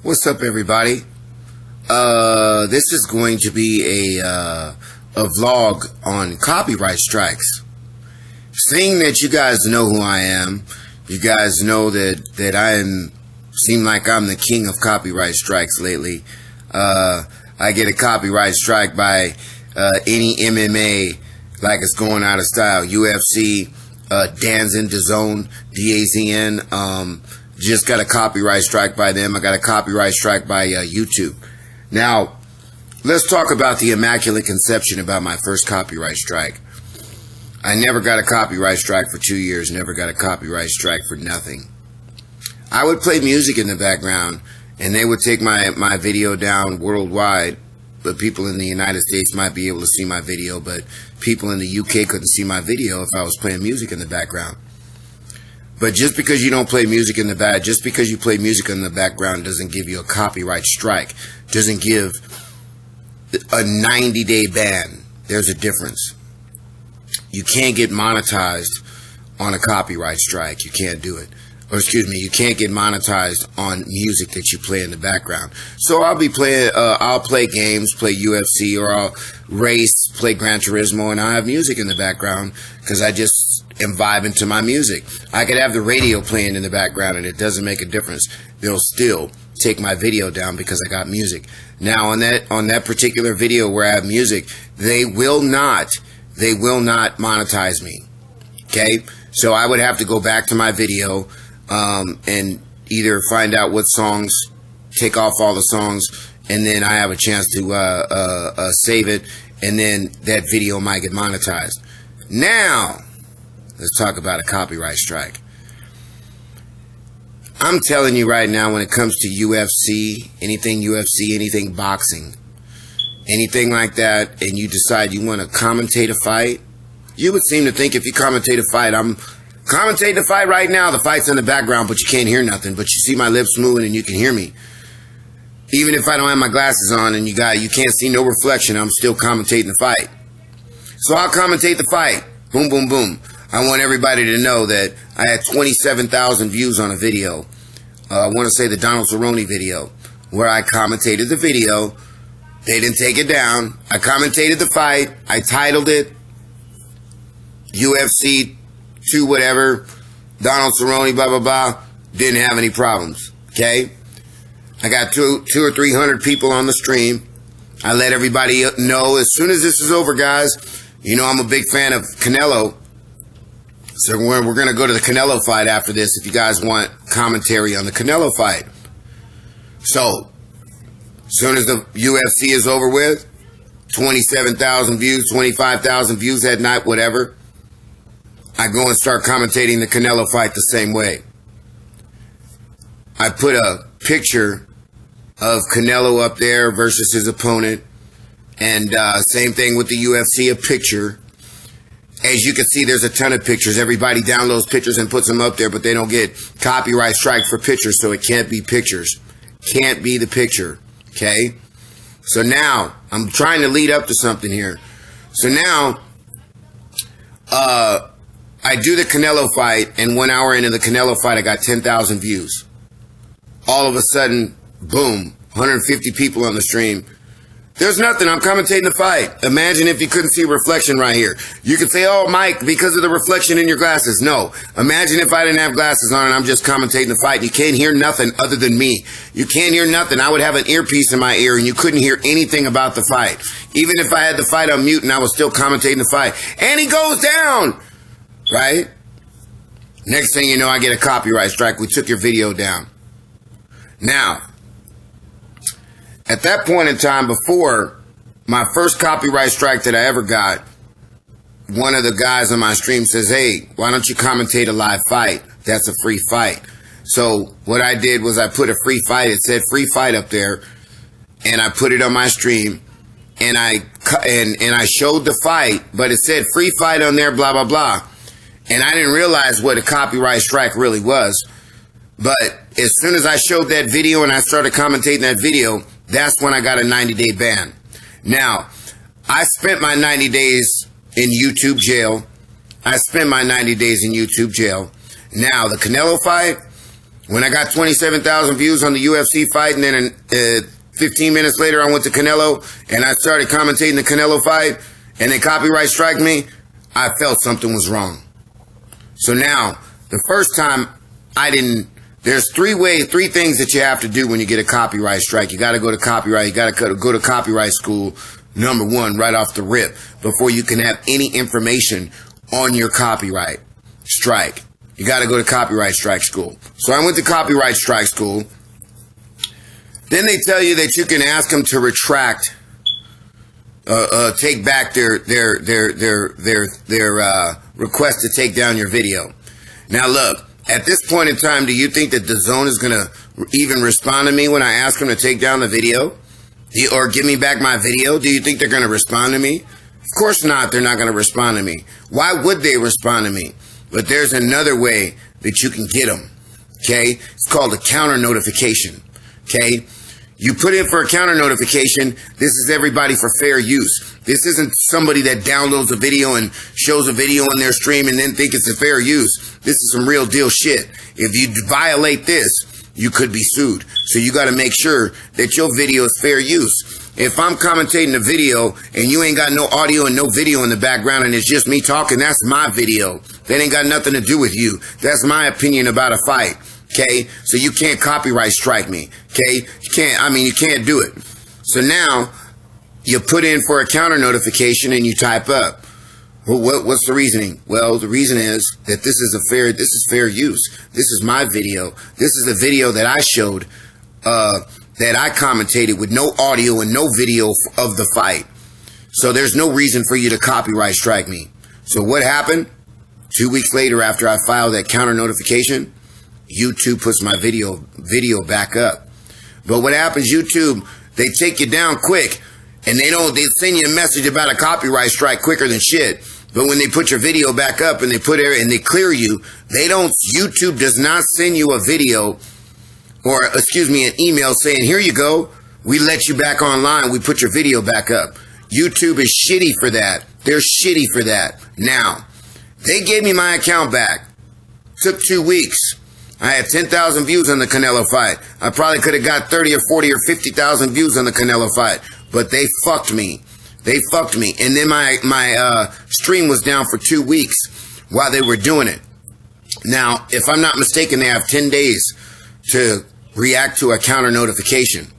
What's up, everybody? This is going to be a vlog on copyright strikes. Seeing that you guys know who I am, you guys know that seem like I'm the king of copyright strikes lately. I get a copyright strike by any MMA like it's going out of style. UFC, Danzin, DAZN, DAZN, just got a copyright strike by them. I got a copyright strike by YouTube. Now, let's talk about the Immaculate Conception about my first copyright strike. I never got a copyright strike for 2 years, never got a copyright strike for nothing. I would play music in the background, and they would take my video down worldwide, but people in the United States might be able to see my video, but people in the UK couldn't see my video if I was playing music in the background. But just because you don't play music in the background, just because you play music in the background doesn't give you a copyright strike, doesn't give a 90-day ban. There's a difference. You can't get monetized on a copyright strike. You can't do it. Or excuse me, you can't get monetized on music that you play in the background. So I'll be playing, I'll play games, play UFC, or I'll race, play Gran Turismo, and I have music in the background because I just am vibing to my music. I could have the radio playing in the background and it doesn't make a difference. They'll still take my video down because I got music. Now on that particular video where I have music, they will not monetize me. Okay? So I would have to go back to my video and either find out what songs, take off all the songs, and then I have a chance to save it, and then that video might get monetized. Now, let's talk about a copyright strike. I'm telling you right now, when it comes to UFC, anything boxing, anything like that, and you decide you want to commentate a fight, you would seem to think if you commentate a fight, I'm commentating the fight right now. The fight's in the background, but you can't hear nothing. But you see my lips moving and you can hear me. Even if I don't have my glasses on and you can't see no reflection, I'm still commentating the fight. So I'll commentate the fight. Boom, boom, boom. I want everybody to know that I had 27,000 views on a video. I want to say the Donald Cerrone video, where I commentated the video. They didn't take it down. I commentated the fight. I titled it UFC 2 whatever, Donald Cerrone, blah, blah, blah. Didn't have any problems, okay? I got two or 300 people on the stream. I let everybody know as soon as this is over, guys. You know I'm a big fan of Canelo. So we're going to go to the Canelo fight after this if you guys want commentary on the Canelo fight. So, as soon as the UFC is over with, 27,000 views, 25,000 views that night, whatever, I go and start commentating the Canelo fight the same way. I put a picture of Canelo up there versus his opponent. And same thing with the UFC, a picture. As you can see, there's a ton of pictures. Everybody downloads pictures and puts them up there, but they don't get copyright strike for pictures, so it can't be pictures. Can't be the picture, okay? So now, I'm trying to lead up to something here. So now, I do the Canelo fight, and 1 hour into the Canelo fight, I got 10,000 views. All of a sudden, boom, 150 people on the stream. There's nothing. I'm commentating the fight. Imagine if you couldn't see reflection right here. You could say, oh, Mike, because of the reflection in your glasses. No. Imagine if I didn't have glasses on and I'm just commentating the fight. You can't hear nothing other than me. You can't hear nothing. I would have an earpiece in my ear and you couldn't hear anything about the fight. Even if I had the fight on mute and I was still commentating the fight. And he goes down. Right? Next thing you know, I get a copyright strike. We took your video down. Now, at that point in time, before my first copyright strike that I ever got, one of the guys on my stream says, hey, why don't you commentate a live fight? That's a free fight. So what I did was I put a free fight. It said free fight up there, and I put it on my stream, and I showed the fight, but it said free fight on there, blah, blah, blah. And I didn't realize what a copyright strike really was. But as soon as I showed that video and I started commentating that video, that's when I got a 90-day ban. Now, I spent my 90 days in YouTube jail. I spent my 90 days in YouTube jail. Now, the Canelo fight, When I got 27,000 views on the UFC fight, and then 15 minutes later I went to Canelo and I started commentating the Canelo fight, and they copyright strike me, I felt something was wrong. So now, the first time there's three things that you have to do when you get a copyright strike. You got to go to copyright. You got to go to copyright school, number one, right off the rip, before you can have any information on your copyright strike. You got to go to copyright strike school. So I went to copyright strike school. Then they tell you that you can ask them to retract, take back their request to take down your video. Now look, at this point in time, do you think that DAZN is going to even respond to me when I ask them to take down the video? Or give me back my video? Do you think they're going to respond to me? Of course not, they're not going to respond to me. Why would they respond to me? But there's another way that you can get them, okay? It's called a counter notification, okay? You put in for a counter notification. This is everybody for fair use. This isn't somebody that downloads a video and shows a video on their stream and then think it's a fair use. This is some real deal shit. If you violate this, you could be sued. So you got to make sure that your video is fair use. If I'm commentating a video and you ain't got no audio and no video in the background and it's just me talking, that's my video. That ain't got nothing to do with you. That's my opinion about a fight. Okay? So you can't copyright strike me. Okay? You can't do it. So now you put in for a counter notification and you type up. Well, what's the reasoning? Well, the reason is that this is fair use. This is my video. This is the video that I showed, that I commentated with no audio and no video of the fight. So there's no reason for you to copyright strike me. So what happened? 2 weeks later, after I filed that counter notification, YouTube puts my video back up. But what happens, YouTube, they take you down quick, and they send you a message about a copyright strike quicker than shit. But when they put your video back up and they clear you, YouTube does not send you a video or, an email saying, here you go, we let you back online, we put your video back up. YouTube is shitty for that. They're shitty for that. Now, they gave me my account back. Took 2 weeks. I had 10,000 views on the Canelo fight. I probably could have got 30 or 40 or 50,000 views on the Canelo fight. But they fucked me. They fucked me. And then my stream was down for 2 weeks while they were doing it. Now, if I'm not mistaken, they have 10 days to react to a counter notification.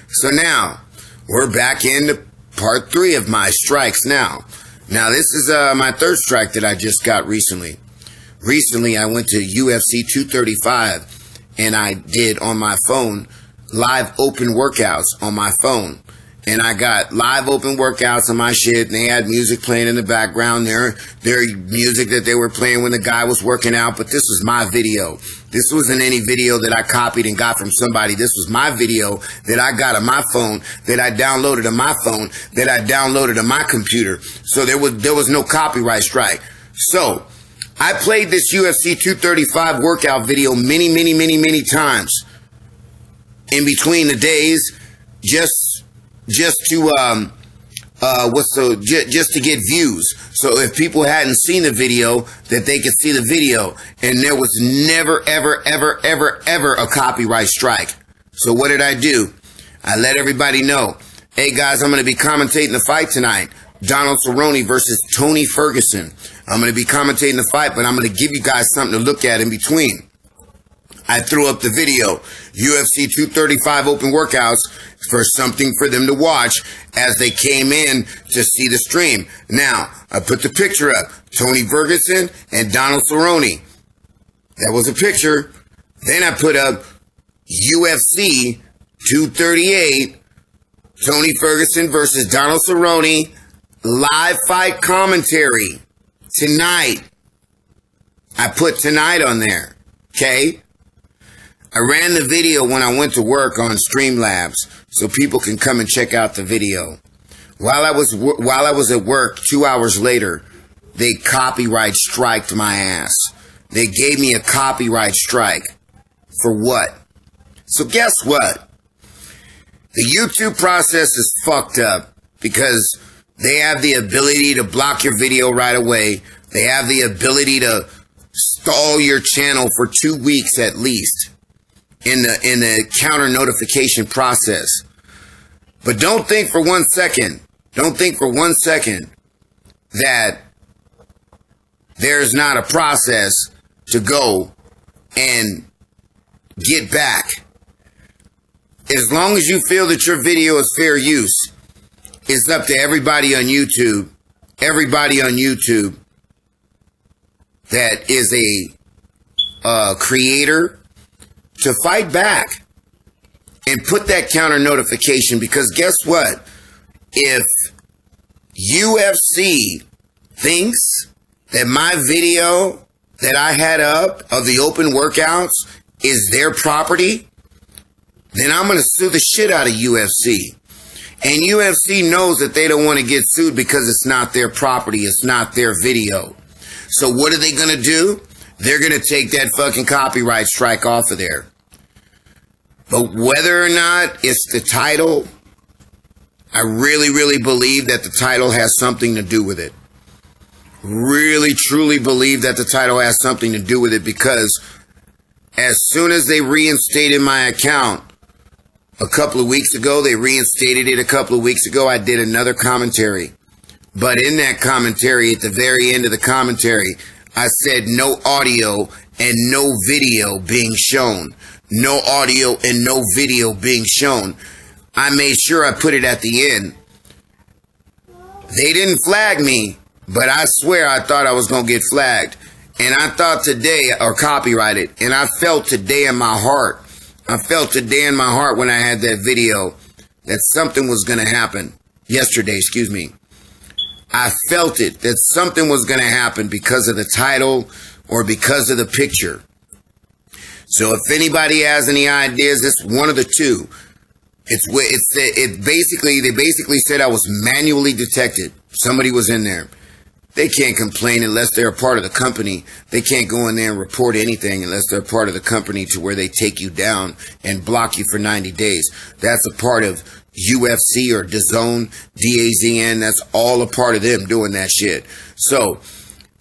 So now, we're back into part 3 of my strikes now. Now, this is my third strike that I just got recently. Recently, I went to UFC 235, and I did on my phone live open workouts on my phone. And I got live open workouts on my shit, and they had music playing in the background, their music that they were playing when the guy was working out, but this was my video. This wasn't any video that I copied and got from somebody. This was my video that I got on my phone, that I downloaded on my phone, that I downloaded on my computer. So there was no copyright strike. So I played this UFC 235 workout video many times in between the days, just to get views. So if people hadn't seen the video, that they could see the video. And there was never, ever a copyright strike. So what did I do? I let everybody know, hey guys, I'm going to be commentating the fight tonight. Donald Cerrone versus Tony Ferguson. I'm going to be commentating the fight, but I'm going to give you guys something to look at in between. I threw up the video, UFC 235 open workouts, for something for them to watch as they came in to see the stream. Now, I put the picture up, Tony Ferguson and Donald Cerrone. That was a picture. Then I put up UFC 238, Tony Ferguson versus Donald Cerrone, live fight commentary tonight. I put tonight on there, okay? I ran the video when I went to work on Streamlabs so people can come and check out the video. While I was at work 2 hours later, they copyright striked my ass. They gave me a copyright strike. For what? So guess what? The YouTube process is fucked up because they have the ability to block your video right away. They have the ability to stall your channel for 2 weeks at least. in the counter notification process. But don't think for 1 second, that there's not a process to go and get back. As long as you feel that your video is fair use, it's up to everybody on YouTube that is a creator to fight back and put that counter notification, because guess what? If UFC thinks that my video that I had up of the open workouts is their property, then I'm going to sue the shit out of UFC. And UFC knows that they don't want to get sued because it's not their property. It's not their video. So what are they going to do? They're going to take that fucking copyright strike off of there. But whether or not it's the title, I really, really believe that the title has something to do with it. Really, truly believe that the title has something to do with it, because as soon as they reinstated my account a couple of weeks ago, I did another commentary. But in that commentary, at the very end of the commentary, I said no audio and no video being shown. No audio and no video being shown. I made sure I put it at the end. They didn't flag me, but I swear I thought I was going to get flagged. And I thought today, or copyrighted, and I felt today in my heart when I had that video that something was going to happen. Yesterday, excuse me. I felt it, that something was going to happen because of the title or because of the picture. So if anybody has any ideas, it's one of the two. They basically said I was manually detected. Somebody was in there. They can't complain unless they're a part of the company. They can't go in there and report anything unless they're part of the company, to where they take you down and block you for 90 days. That's a part of UFC or DAZN, DAZN. That's all a part of them doing that shit. So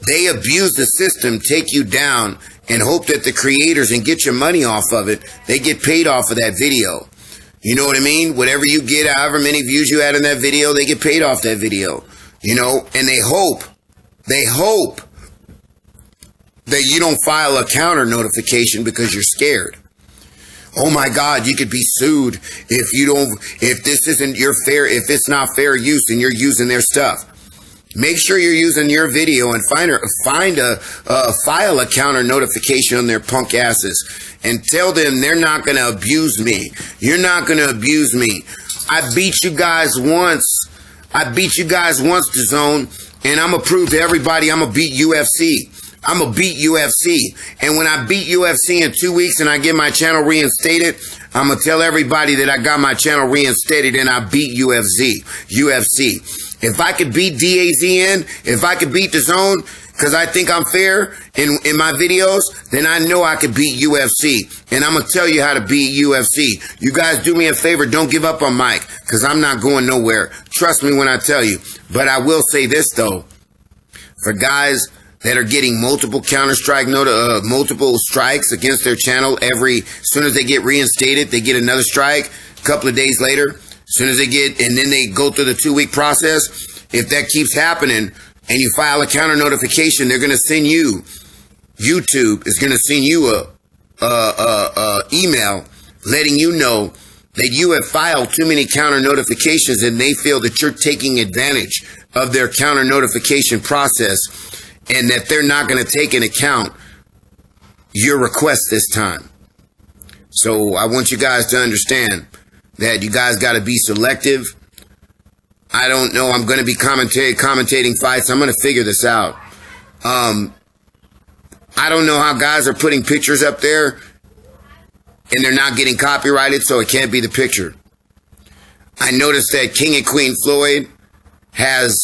they abuse the system, take you down, and hope that the creators, and get your money off of it, they get paid off of that video. You know what I mean? Whatever you get, however many views you had in that video, they get paid off that video. You know, and they hope that you don't file a counter notification because you're scared. Oh my God, you could be sued if this isn't your fair, if it's not fair use and you're using their stuff. Make sure you're using your video and file a counter notification on their punk asses and tell them they're not going to abuse me. You're not going to abuse me. I beat you guys once, DAZN, and I'm going to prove to everybody I'm going to beat UFC. I'm going to beat UFC. And when I beat UFC in 2 weeks and I get my channel reinstated, I'm going to tell everybody that I got my channel reinstated and I beat UFC. If I could beat DAZN, if I could beat DAZN, because I think I'm fair in my videos, then I know I could beat UFC. And I'm going to tell you how to beat UFC. You guys do me a favor, don't give up on Mike, because I'm not going nowhere. Trust me when I tell you. But I will say this, though. For guys that are getting multiple multiple strikes against their channel as soon as they get reinstated, they get another strike a couple of days later. As soon as they get, and then they go through the 2-week process. If that keeps happening and you file a counter notification, they're going to send you, YouTube is going to send you a email letting you know that you have filed too many counter notifications and they feel that you're taking advantage of their counter notification process and that they're not going to take into account your request this time. So I want you guys to understand that you guys got to be selective. I don't know. I'm going to be commentating fights. I'm going to figure this out. I don't know how guys are putting pictures up there and they're not getting copyrighted, so it can't be the picture. I noticed that King and Queen Floyd has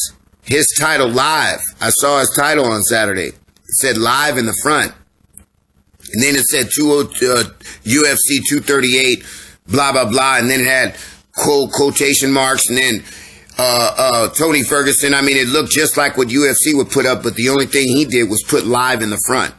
his title live. I saw his title on Saturday. It said live in the front. And then it said UFC 238, blah, blah, blah. And then it had quotation marks. And then Tony Ferguson. I mean, it looked just like what UFC would put up, but the only thing he did was put live in the front.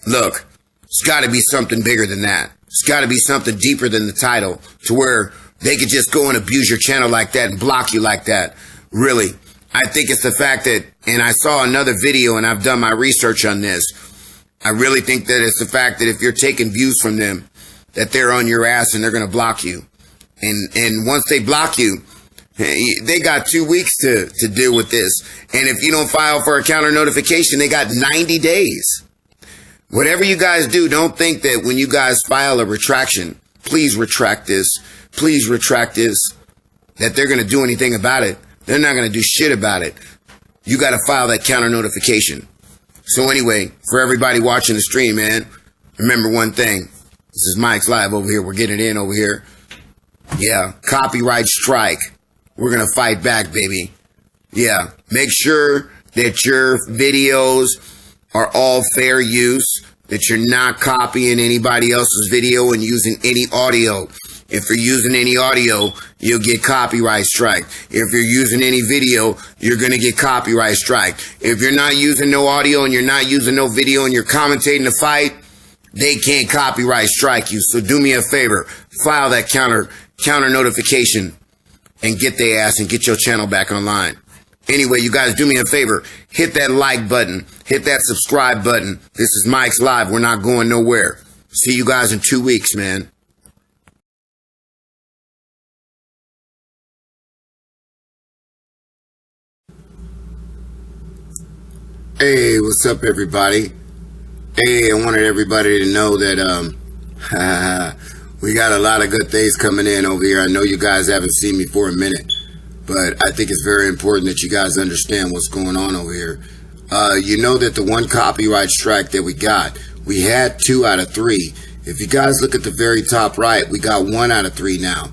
Look, it's got to be something bigger than that. It's got to be something deeper than the title to where they could just go and abuse your channel like that and block you like that. Really. I think it's the fact that, and I saw another video and I've done my research on this. I really think that it's the fact that if you're taking views from them, that they're on your ass and they're going to block you. And once they block you, they got 2 weeks to deal with this. And if you don't file for a counter notification, they got 90 days. Whatever you guys do, don't think that when you guys file a retraction, please retract this, that they're going to do anything about it. They're not going to do shit about it. You got to file that counter notification. So anyway, for everybody watching the stream, man, remember one thing. This is Mike's Live over here. We're getting it in over here. Yeah, copyright strike. We're going to fight back, baby. Yeah, make sure that your videos are all fair use, that you're not copying anybody else's video and using any audio. If you're using any audio, you'll get copyright strike. If you're using any video, you're going to get copyright strike. If you're not using no audio and you're not using no video and you're commentating the fight, they can't copyright strike you. So do me a favor, file that counter notification and get their ass and get your channel back online. Anyway, you guys do me a favor, hit that like button, hit that subscribe button. This is Mike's Live. We're not going nowhere. See you guys in 2 weeks, man. Hey, what's up, everybody? Hey, I wanted everybody to know that we got a lot of good things coming in over here. I know you guys haven't seen me for a minute, but I think it's very important that you guys understand what's going on over here. You know that the one copyright strike that we had 2 out of 3. If you guys look at the very top right, we got 1 out of 3 now.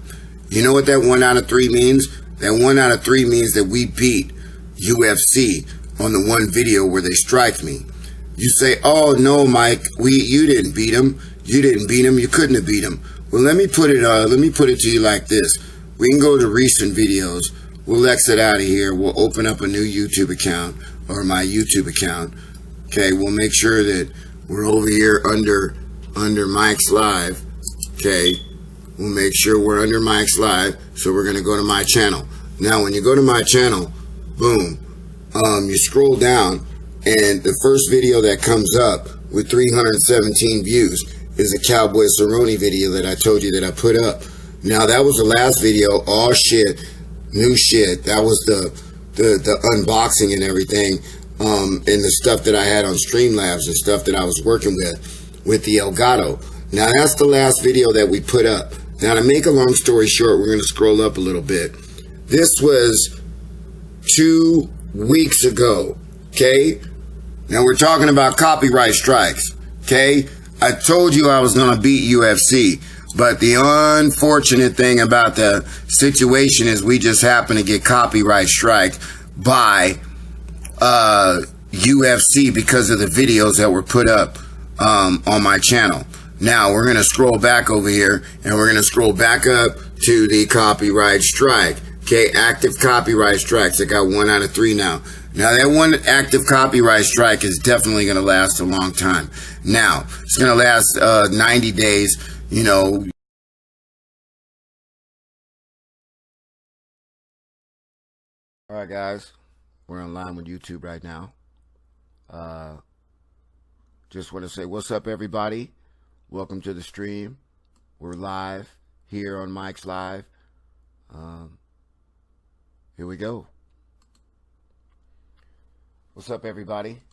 You know what that 1 out of 3 means? That 1 out of 3 means that we beat UFC on the one video where they strike me. You say, oh no, Mike, you didn't beat him. You didn't beat him. You couldn't have beat him. Well, let me put it to you like this. We can go to recent videos. We'll exit out of here. We'll open up a new YouTube account or my YouTube account. Okay, we'll make sure that we're over here under Mike's Live. Okay, we'll make sure we're under Mike's Live. So we're going to go to my channel. Now, when you go to my channel, boom, you scroll down and the first video that comes up with 317 views is a Cowboy Cerrone video that I told you that I put up. Now, that was the last video, all shit, new shit. That was the unboxing and everything, and the stuff that I had on Streamlabs and stuff that I was working with the Elgato. Now, that's the last video that we put up. Now, to make a long story short, we're going to scroll up a little bit. This was 2 weeks ago, okay? Now, we're talking about copyright strikes, okay? I told you I was going to beat UFC, but the unfortunate thing about the situation is we just happen to get copyright strike by UFC because of the videos that were put up on my channel. Now, we're going to scroll back over here, and we're going to scroll back up to the copyright strike. Okay, active copyright strikes. I got 1 out of 3 now. Now, that one active copyright strike is definitely going to last a long time. Now, it's going to last 90 days, you know. All right, guys. We're online with YouTube right now. Just want to say, what's up, everybody? Welcome to the stream. We're live here on Mike's Live. Here we go. What's up, everybody?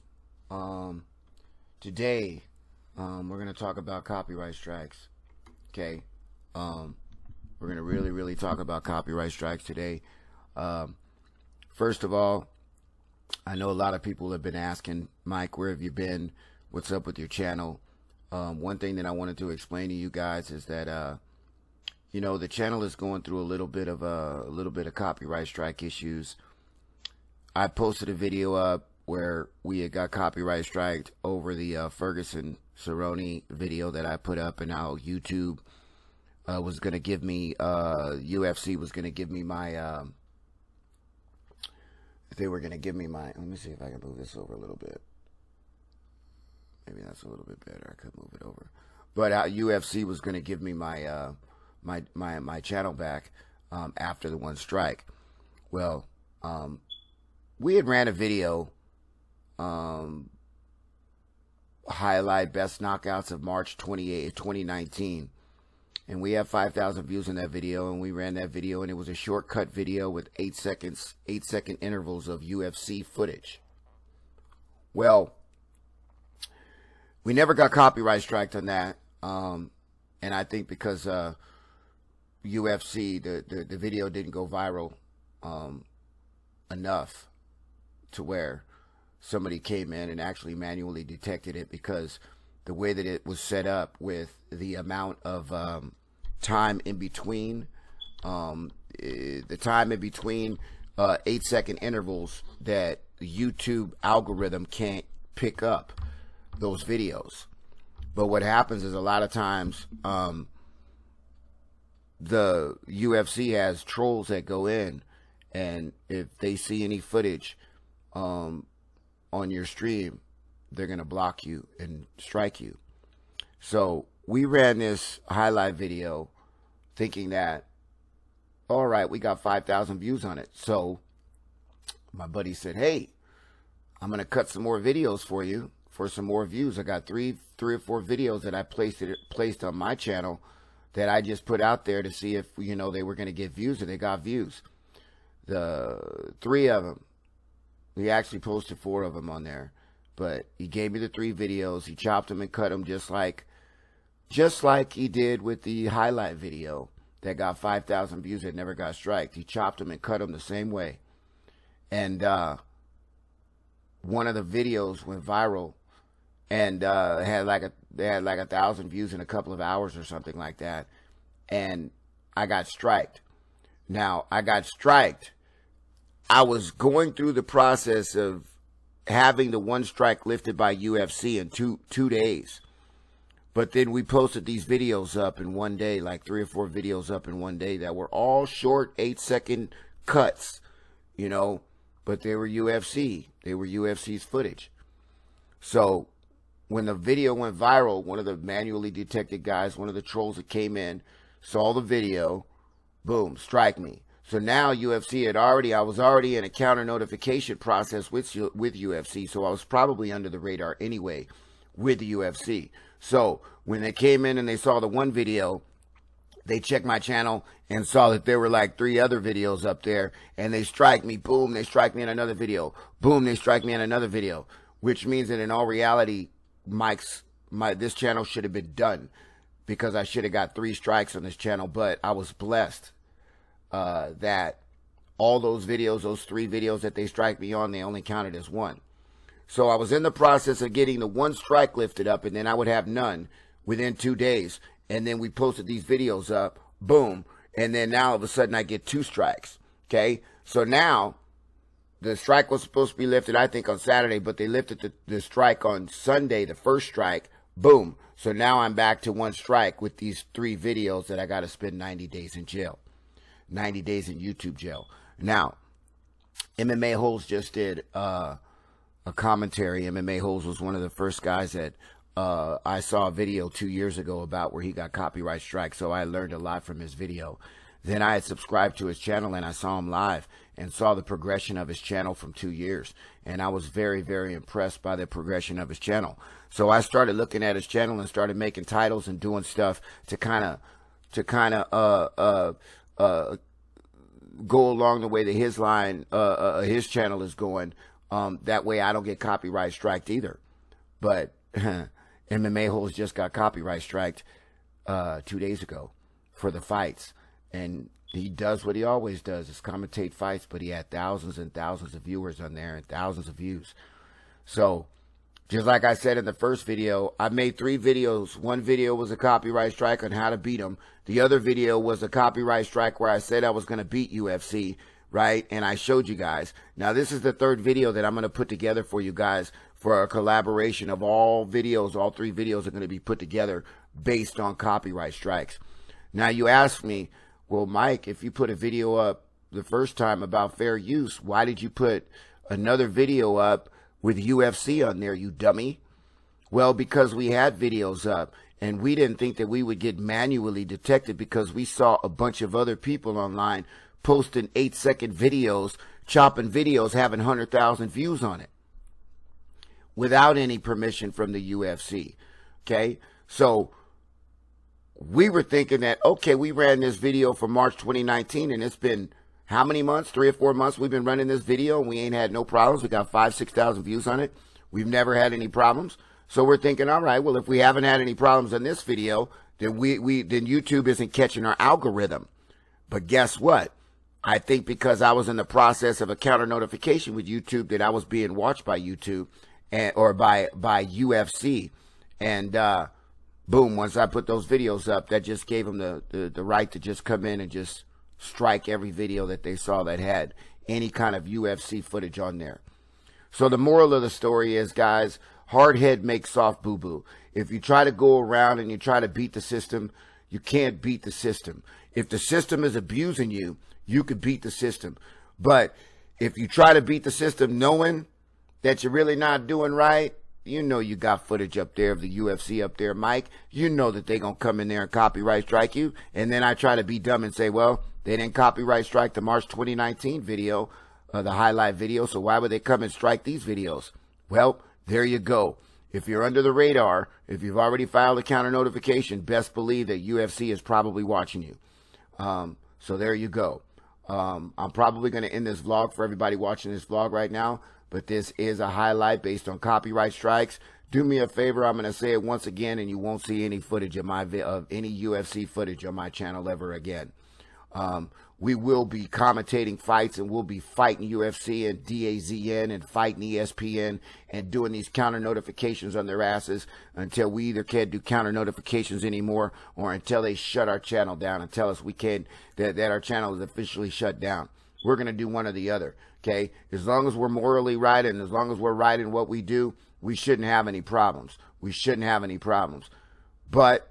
Today, we're going to talk about copyright strikes. Okay. We're going to really talk about copyright strikes today. First of all, I know a lot of people have been asking, Mike, where have you been? What's up with your channel? One thing that I wanted to explain to you guys is that, you know, the channel is going through a little bit of copyright strike issues. I posted a video up where we had got copyright striked over the Ferguson Cerrone video that I put up, and how YouTube was going to give me, UFC was going to give me my, they were going to give me my, let me see if I can move this over a little bit. Maybe that's a little bit better. I could move it over. but UFC was going to give me my my channel back after the one strike. Well, we had ran a video, highlight best knockouts of March 28, 2019. And we have 5,000 views on that video, and we ran that video, and it was a shortcut video with 8-second intervals of UFC footage. Well, we never got copyright striked on that, and I think because UFC, the video didn't go viral enough to where somebody came in and actually manually detected it, because the way that it was set up with the amount of time in between, the time in between 8-second intervals, that the YouTube algorithm can't pick up those videos. But what happens is a lot of times the UFC has trolls that go in, and if they see any footage on your stream, they're going to block you and strike you. So we ran this highlight video thinking that, all right, we got 5,000 views on it. So my buddy said, hey, I'm going to cut some more videos for you for some more views. I got three or four videos that I placed on my channel that I just put out there to see if, you know, they were going to get views, and they got views. The 3 of them, he actually posted 4 of them on there. But he gave me the 3 videos. He chopped them and cut them just like he did with the highlight video that got 5,000 views that never got striked. He chopped them and cut them the same way. And one of the videos went viral, and they had like 1,000 views in a couple of hours or something like that. And I got striked. Now, I got striked. I was going through the process of having the one strike lifted by UFC in two days. But then we posted these videos up in one day, like 3 or 4 videos up in one day that were all short 8-second cuts, you know, but they were UFC. They were UFC's footage. So when the video went viral, one of the manually detected guys, one of the trolls that came in, saw the video, boom, strike me. So now UFC I was already in a counter notification process with UFC, so I was probably under the radar anyway with the UFC. So when they came in and they saw the one video, they checked my channel and saw that there were like 3 other videos up there, and they strike me, boom, they strike me in another video, boom, they strike me in another video, which means that in all reality, this channel should have been done, because I should have got 3 strikes on this channel. But I was blessed that all those videos, those 3 videos that they strike me on, they only counted as 1. So I was in the process of getting the 1 strike lifted up, and then I would have none within 2 days. And then we posted these videos up, boom, and then now all of a sudden I get 2 strikes, okay? So now the strike was supposed to be lifted, I think, on Saturday, but they lifted the strike on Sunday, the first strike, boom. So now I'm back to 1 strike with these 3 videos that I got to spend 90 days in jail. 90 days in YouTube jail. Now, MMA Holes just did a commentary. MMA Holes was one of the first guys that I saw a video 2 years ago about where he got copyright strike, so I learned a lot from his video. Then I had subscribed to his channel, and I saw him live and saw the progression of his channel from 2 years. And I was very, very impressed by the progression of his channel. So I started looking at his channel and started making titles and doing stuff to kind of go along the way that his channel is going. That way I don't get copyright striked either. But MMA Holes just got copyright striked 2 days ago for the fights. And he does what he always does, is commentate fights, but he had thousands and thousands of viewers on there and thousands of views. So just like I said in the first video, I made 3 videos. One video was a copyright strike on how to beat him. The other video was a copyright strike where I said I was going to beat UFC, right? And I showed you guys. Now this is the 3rd video that I'm going to put together for you guys for a collaboration of all videos. All 3 videos are going to be put together based on copyright strikes. Now you ask me, well, Mike, if you put a video up the first time about fair use, why did you put another video up with UFC on there, you dummy? Well, because we had videos up, And we didn't think that we would get manually detected because we saw a bunch of other people online posting 8-second videos, chopping videos, having 100,000 views on it without any permission from the UFC. Okay? So we were thinking that, okay, we ran this video for March 2019, and it's been how many months? 3 or 4 months we've been running this video, and we ain't had no problems. We got 5,000-6,000 views on it. We've never had any problems. So we're thinking, all right, well, if we haven't had any problems on this video, then then YouTube isn't catching our algorithm. But guess what? I think because I was in the process of a counter notification with YouTube that I was being watched by YouTube or by UFC. And boom, once I put those videos up, that just gave them the right to just come in and just strike every video that they saw that had any kind of UFC footage on there. So the moral of the story is, guys, hard head makes soft boo-boo. If you try to go around and you try to beat the system, you can't beat the system. If the system is abusing you, you could beat the system. But if you try to beat the system knowing that you're really not doing right, you know you got footage up there of the UFC up there, Mike. You know that they're going to come in there and copyright strike you. And then I try to be dumb and say, well, they didn't copyright strike the March 2019 video, the highlight video, so why would they come and strike these videos? Well, there you go. If you're under the radar, if you've already filed a counter notification, best believe that UFC is probably watching you. So there you go. I'm probably going to end this vlog for everybody watching this vlog right now, but this is a highlight based on copyright strikes. Do me a favor, I'm going to say it once again, and you won't see any footage of any UFC footage on my channel ever again. We will be commentating fights, and we'll be fighting UFC and DAZN and fighting ESPN and doing these counter notifications on their asses until we either can't do counter notifications anymore or until they shut our channel down and tell us we can't, that our channel is officially shut down. We're going to do one or the other, okay? As long as we're morally right and as long as we're right in what we do, we shouldn't have any problems. We shouldn't have any problems. But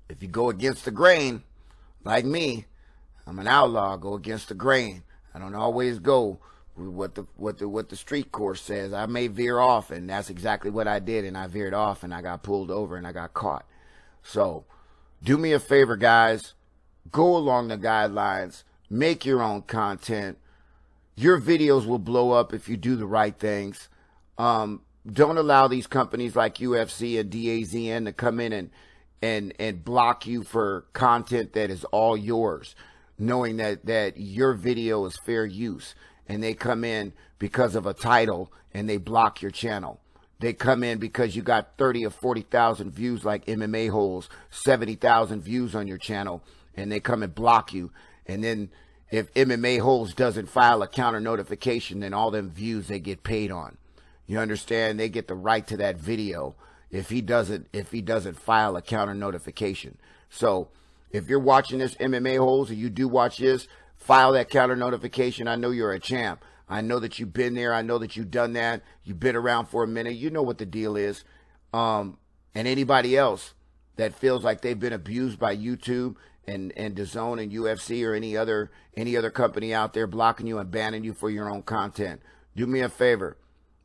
if you go against the grain, like me, I'm an outlaw. Go against the grain. I don't always go with what the street course says. I may veer off, and that's exactly what I did. And I veered off, and I got pulled over, and I got caught. So, do me a favor, guys. Go along the guidelines. Make your own content. Your videos will blow up if you do the right things. Don't allow these companies like UFC and DAZN to come in and block you for content that is all yours, knowing that your video is fair use, and they come in because of a title and they block your channel. They come in because you got 30 or 40,000 views like MMA Holes, 70,000 views on your channel, and they come and block you. And then if MMA Holes doesn't file a counter notification, then all them views they get paid on. You understand? They get the right to that video if he doesn't file a counter notification. So if you're watching this MMA Holes and you do watch this, file that counter notification. I know you're a champ. I know that you've been there. I know that you've done that. You've been around for a minute. You know what the deal is. And anybody else that feels like they've been abused by YouTube and DAZN and UFC or any other company out there blocking you and banning you for your own content, do me a favor.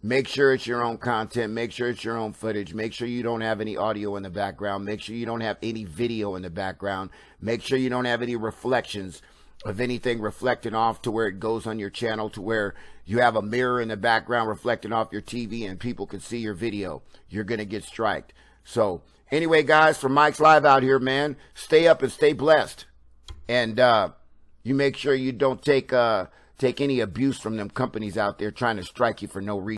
Make sure it's your own content. Make sure it's your own footage. Make sure you don't have any audio in the background. Make sure you don't have any video in the background. Make sure you don't have any reflections of anything reflecting off to where it goes on your channel, to where you have a mirror in the background reflecting off your TV and people can see your video. You're going to get striked. So anyway, guys, from Mike's Live out here, man, stay up and stay blessed. And you make sure you don't take any abuse from them companies out there trying to strike you for no reason.